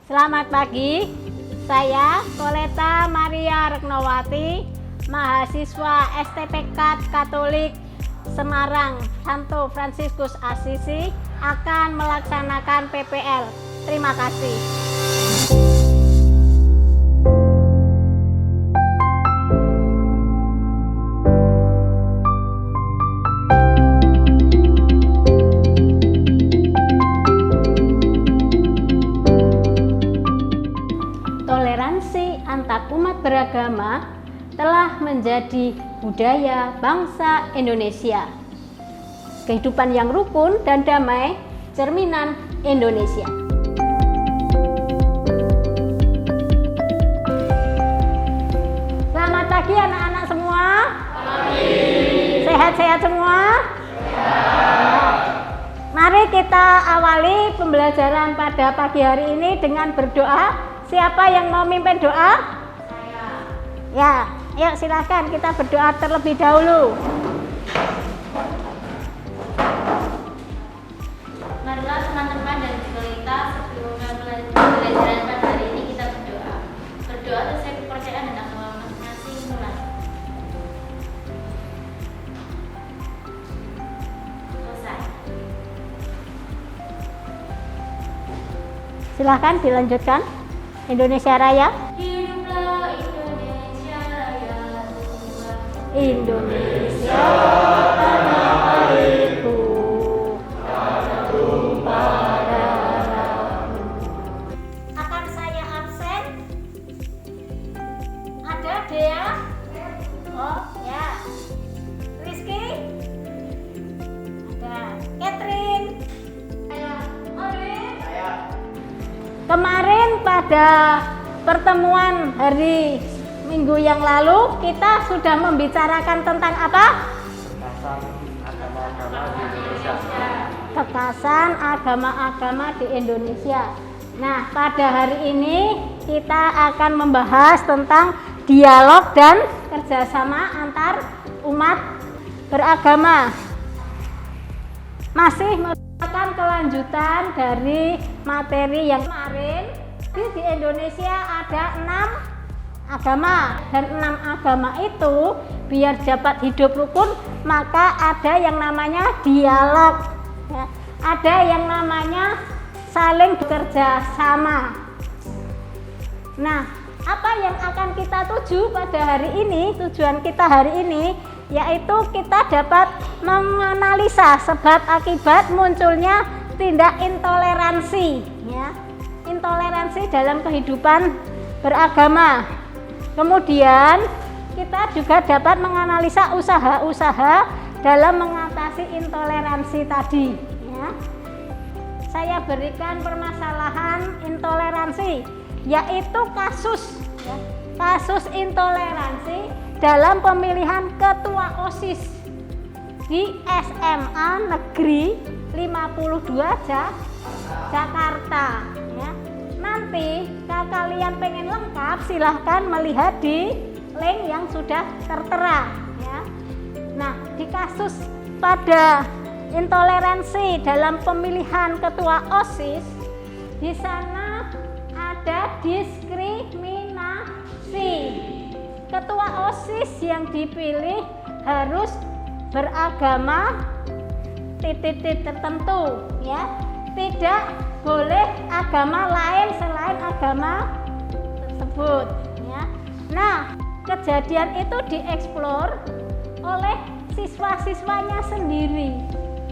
Selamat pagi, saya Koleta Maria Reknowati, mahasiswa STPK Katolik Semarang Santo Fransiskus Assisi, akan melaksanakan PPL. Terima kasih. Toleransi antar umat beragama telah menjadi budaya bangsa Indonesia. Kehidupan yang rukun dan damai, cerminan Indonesia. Selamat pagi anak-anak semua. Sehat-sehat semua? Sehat. Mari kita awali pembelajaran pada pagi hari ini dengan berdoa. Siapa yang mau mimpin doa? Saya. Ya, yuk silahkan kita berdoa terlebih dahulu. Marilah teman-teman dan kita sebelum pembelajaran pada hari ini kita berdoa. Berdoa sesuai kepercayaan dan agama masing-masing mulai. Selesai. Silahkan dilanjutkan. Indonesia Raya. Hiduplah Indonesia Raya, Indonesia tanah airku, tanah tumpah darahmu. Akan saya absen. Ada Dea? Oh ya. Rizky? Ada. Catherine? Saya. Olin? Saya. Kemarin pada pertemuan hari Minggu yang lalu kita sudah membicarakan tentang apa? Kekasan agama-agama di Indonesia. Nah, pada hari ini kita akan membahas tentang dialog dan kerjasama antar umat beragama. Masih merupakan kelanjutan dari materi yang kemarin. Di Indonesia ada 6 agama, dan 6 agama itu biar dapat hidup rukun maka ada yang namanya dialog ya. Ada yang namanya saling bekerja sama. Nah, apa yang akan kita tuju pada hari ini, tujuan kita hari ini yaitu kita dapat menganalisa sebab akibat munculnya tindak intoleransi ya. Intoleransi dalam kehidupan beragama. Kemudian kita juga dapat menganalisa usaha-usaha dalam mengatasi intoleransi tadi ya. Saya berikan permasalahan intoleransi yaitu kasus ya, kasus intoleransi dalam pemilihan ketua OSIS di SMA Negeri 52 Jakarta ya. Nanti kalau kalian pengen lengkap silahkan melihat di link yang sudah tertera ya. Nah, di kasus pada intoleransi dalam pemilihan ketua OSIS di sana ada diskriminasi. Ketua OSIS yang dipilih harus beragama titik-titik tertentu ya. Tidak boleh agama lain selain agama tersebut ya. Nah, kejadian itu dieksplor oleh siswa-siswanya sendiri.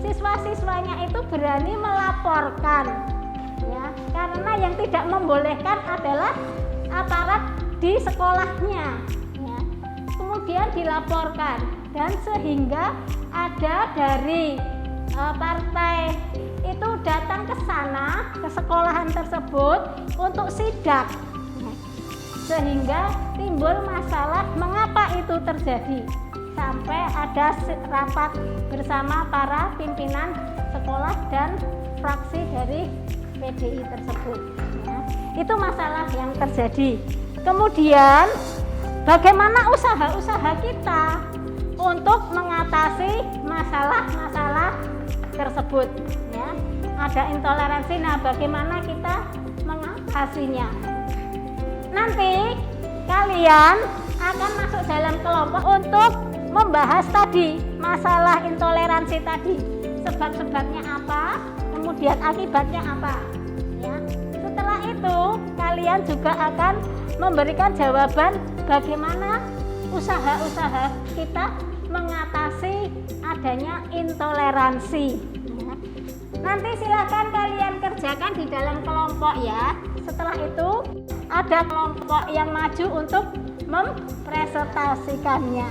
Siswa-siswanya itu berani melaporkan ya, karena yang tidak membolehkan adalah aparat di sekolahnya ya. Kemudian dilaporkan dan sehingga ada dari partai itu datang ke sana, ke sekolahan tersebut untuk sidak sehingga timbul masalah mengapa itu terjadi sampai ada rapat bersama para pimpinan sekolah dan fraksi dari PDI tersebut ya. Itu masalah yang terjadi. Kemudian bagaimana usaha-usaha kita untuk mengatasi masalah-masalah tersebut ya. Ada intoleransi. Nah, bagaimana kita mengatasi hasilnya. Nanti kalian akan masuk dalam kelompok untuk membahas tadi masalah intoleransi tadi, sebab-sebabnya apa, kemudian akibatnya apa ya. Setelah itu kalian juga akan memberikan jawaban bagaimana usaha-usaha kita mengatasi adanya intoleransi ya. Nanti silakan kalian kerjakan di dalam kelompok ya. Setelah itu ada kelompok yang maju untuk mempresentasikannya.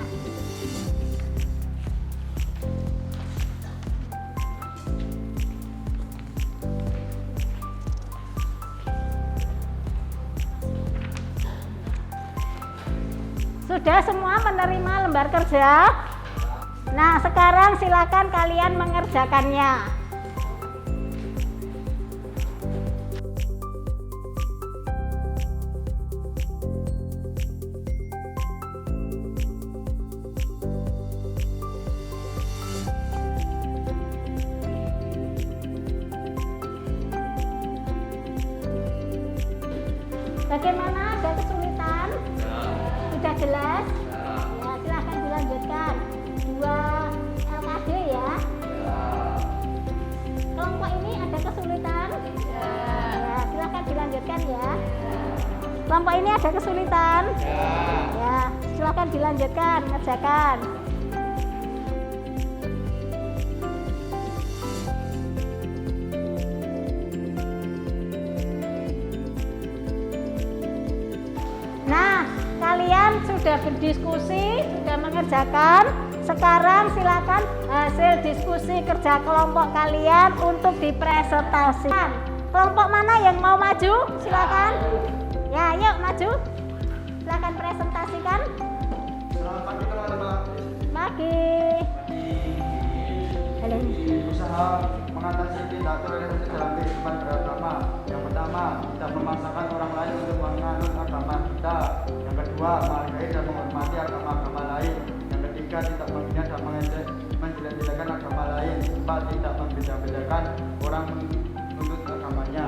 Sudah semua menerima lembar kerja? Nah, sekarang silakan kalian mengerjakannya. Bagaimana? Ada kesulitan? Sudah jelas? Ya, silahkan dilanjutkan. 2 LKD ya. Kelompok ini ada kesulitan? Ya, silahkan dilanjutkan ya. Kelompok ini ada kesulitan? Ya, silahkan dilanjutkan, ngerjakan. Nah, kalian sudah berdiskusi, sudah mengerjakan. Sekarang silakan hasil diskusi kerja kelompok kalian untuk dipresentasikan. Kelompok mana yang mau maju? Silakan. Ya, yuk maju. Silakan presentasikan. Selamat pagi teman-teman. Pagi. Halo. Usaha mengatasi tindak toleransi dalam kehidupan beragama. Yang pertama, tidak memaksakan orang lain untuk menganut agama kita. Yang kedua, menghargai dan menghormati agama-agama lain. Yang ketiga, tidak menghina dan menjelek-jelekan agama lain. Empat, tidak membeda-bedakan orang menurut agamanya.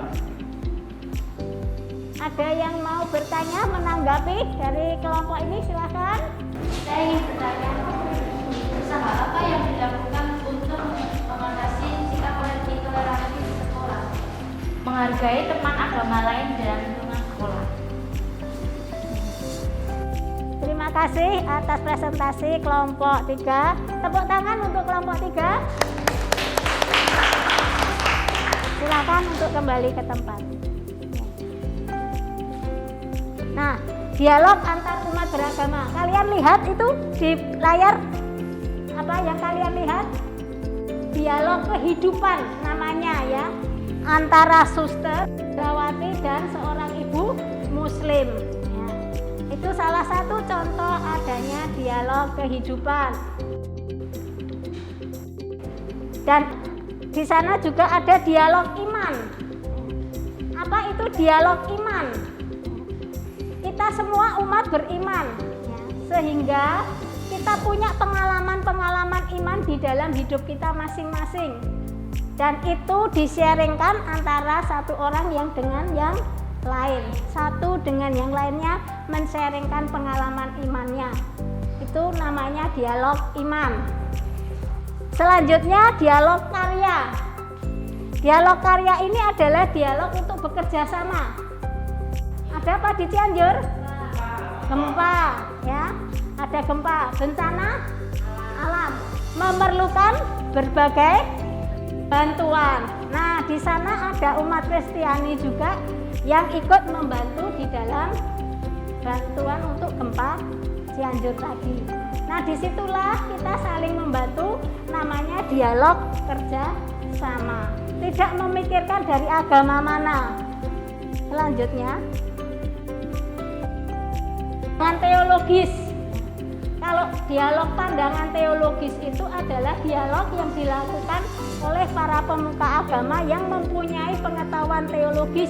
Ada yang mau bertanya, menanggapi dari kelompok ini? Silakan. Saya ingin bertanya, usaha apa yang dilakukan untuk mengatasi sikap intoleransi di sekolah? Menghargai teman agama lain dalam lingkungan sekolah. Terima kasih atas presentasi kelompok 3. Tepuk tangan untuk kelompok 3. Silakan untuk kembali ke tempat. Nah, dialog antar umat beragama. Kalian lihat itu di layar apa yang kalian lihat? Dialog kehidupan namanya ya. Antara suster Lawati dan seorang ibu muslim ya. Itu salah satu contoh adanya dialog kehidupan. Dan di sana juga ada dialog iman. Apa itu dialog iman? Kita semua umat beriman ya, sehingga kita punya pengalaman-pengalaman iman di dalam hidup kita masing-masing, dan itu di-sharingkan antara satu orang yang dengan yang lain, satu dengan yang lainnya men-sharingkan pengalaman imannya. Itu namanya dialog iman. Selanjutnya dialog karya. Dialog karya ini adalah dialog untuk bekerja sama. Ada apa di Cianjur? Gempa ya. Ada gempa, bencana alam, memerlukan berbagai bantuan. Nah, di sana ada umat Kristiani juga yang ikut membantu di dalam bantuan untuk gempa Cianjur tadi. Nah, disitulah kita saling membantu, namanya dialog kerja sama. Tidak memikirkan dari agama mana. Selanjutnya, pandangan teologis. Kalau dialog pandangan teologis itu adalah dialog yang dilakukan oleh para pemuka agama yang mempunyai pengetahuan teologis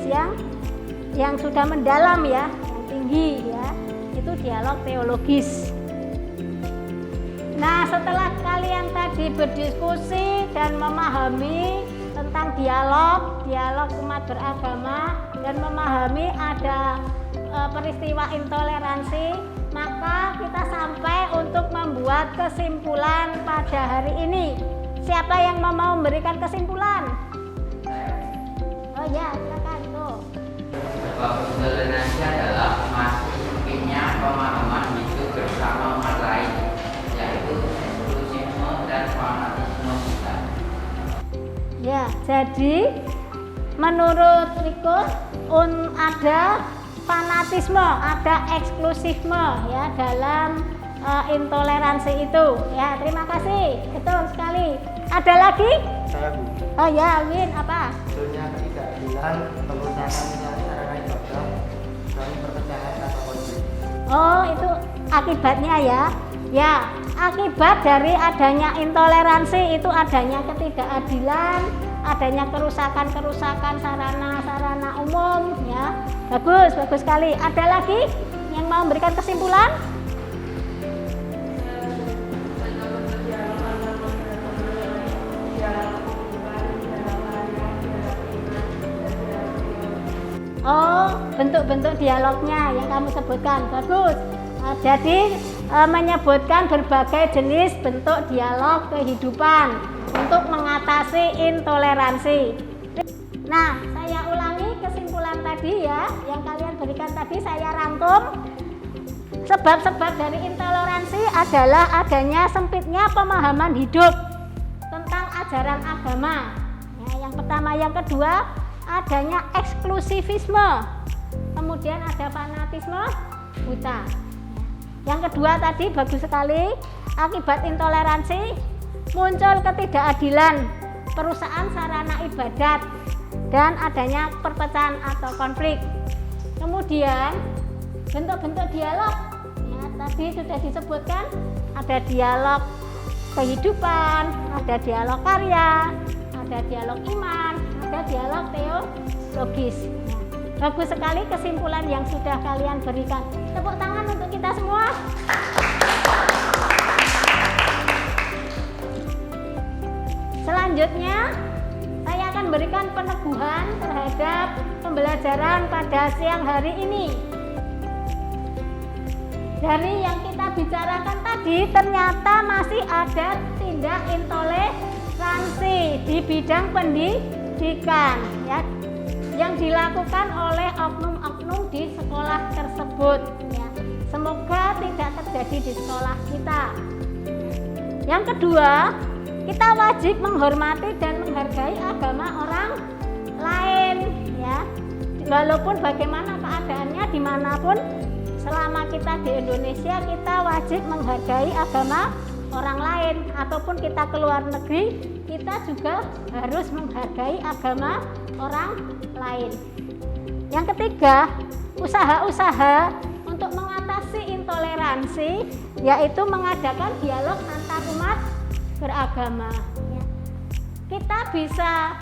yang sudah mendalam ya, yang tinggi ya. Itu dialog teologis. Nah, setelah kalian tadi berdiskusi dan memahami tentang dialog umat beragama, dan memahami ada peristiwa intoleransi, maka kita sampai untuk membuat kesimpulan pada hari ini. Siapa yang mau memberikan kesimpulan? Oh ya, silakan tuh. Sebab intoleransi adalah masih sempitnya pemahaman hidup bersama umat lain, yaitu eksklusifme dan fanatisme kita. Ya, jadi menurut Riko ada fanatisme, ada eksklusifme ya dalam intoleransi itu. Ya, terima kasih. Betul sekali. Ada lagi? Saya Bu. Oh ya, Win, apa? Munculnya ketidakadilan, perusahaan sarana ibadah, dan perpecahan atau konflik. Oh, itu akibatnya ya. Ya, akibat dari adanya intoleransi itu adanya ketidakadilan, adanya kerusakan-kerusakan sarana-sarana umum ya. Bagus sekali. Ada lagi yang mau memberikan kesimpulan? Oh, bentuk-bentuk dialognya yang kamu sebutkan. Bagus. Jadi menyebutkan berbagai jenis bentuk dialog kehidupan untuk mengatasi intoleransi. Nah, saya ulangi kesimpulan tadi ya, yang kalian berikan tadi saya rangkum. Sebab-sebab dari intoleransi adalah adanya sempitnya pemahaman hidup tentang ajaran agama. Ya, yang pertama, yang kedua, adanya eksklusivisme. Kemudian ada fanatisme buta. Yang kedua tadi bagus sekali, akibat intoleransi muncul ketidakadilan, perusahaan sarana ibadat, dan adanya perpecahan atau konflik. Kemudian bentuk-bentuk dialog ya, tadi sudah disebutkan, ada dialog kehidupan, ada dialog karya, ada dialog iman, ada dialog teologis. Bagus sekali kesimpulan yang sudah kalian berikan. Tepuk tangan untuk kita semua. Selanjutnya saya akan berikan peneguhan terhadap pembelajaran pada siang hari ini. Dari yang kita bicarakan tadi, ternyata masih ada tindak intoleransi di bidang pendidikan ya, yang dilakukan oleh oknum-oknum di sekolah tersebut ya. Semoga tidak terjadi di sekolah kita. Yang kedua, kita wajib menghormati dan menghargai agama orang lain ya. Walaupun bagaimana keadaannya dimanapun, selama kita di Indonesia, kita wajib menghargai agama orang lain. Ataupun kita keluar negeri, kita juga harus menghargai agama orang lain. Yang ketiga, usaha-usaha untuk mengatasi intoleransi yaitu mengadakan dialog antar umat beragama. Kita bisa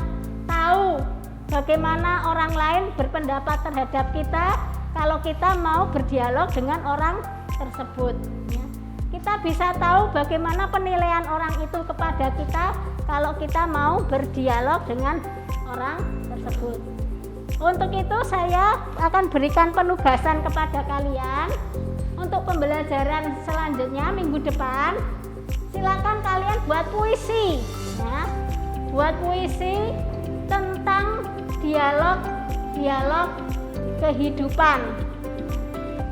tahu bagaimana orang lain berpendapat terhadap kita kalau kita mau berdialog dengan orang tersebut. Kita bisa tahu bagaimana penilaian orang itu kepada kita kalau kita mau berdialog dengan orang tersebut. Untuk itu saya akan berikan penugasan kepada kalian untuk pembelajaran selanjutnya minggu depan. Silakan kalian buat puisi ya. Buat puisi tentang dialog kehidupan.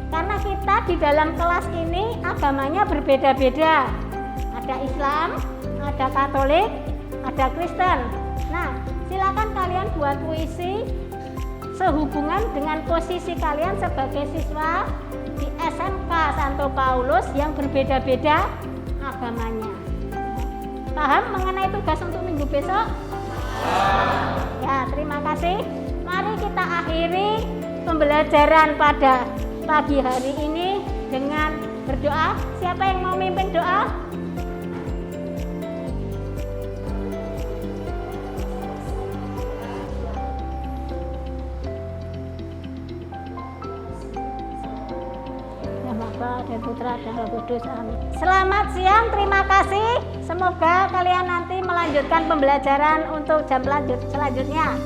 Karena kita di dalam kelas ini agamanya berbeda-beda. Ada Islam, ada Katolik, ada Kristen. Nah, silakan kalian buat puisi sehubungan dengan posisi kalian sebagai siswa di SMK Santo Paulus yang berbeda-beda agamanya. Paham mengenai tugas untuk minggu besok? Ya, terima kasih. Mari kita akhiri pembelajaran pada pagi hari ini dengan berdoa. Siapa yang mau mimpin doa? Bapa dan Putra dan Roh Kudus. Amin. Selamat siang, terima kasih. Semoga kalian nanti melanjutkan pembelajaran untuk jam selanjutnya.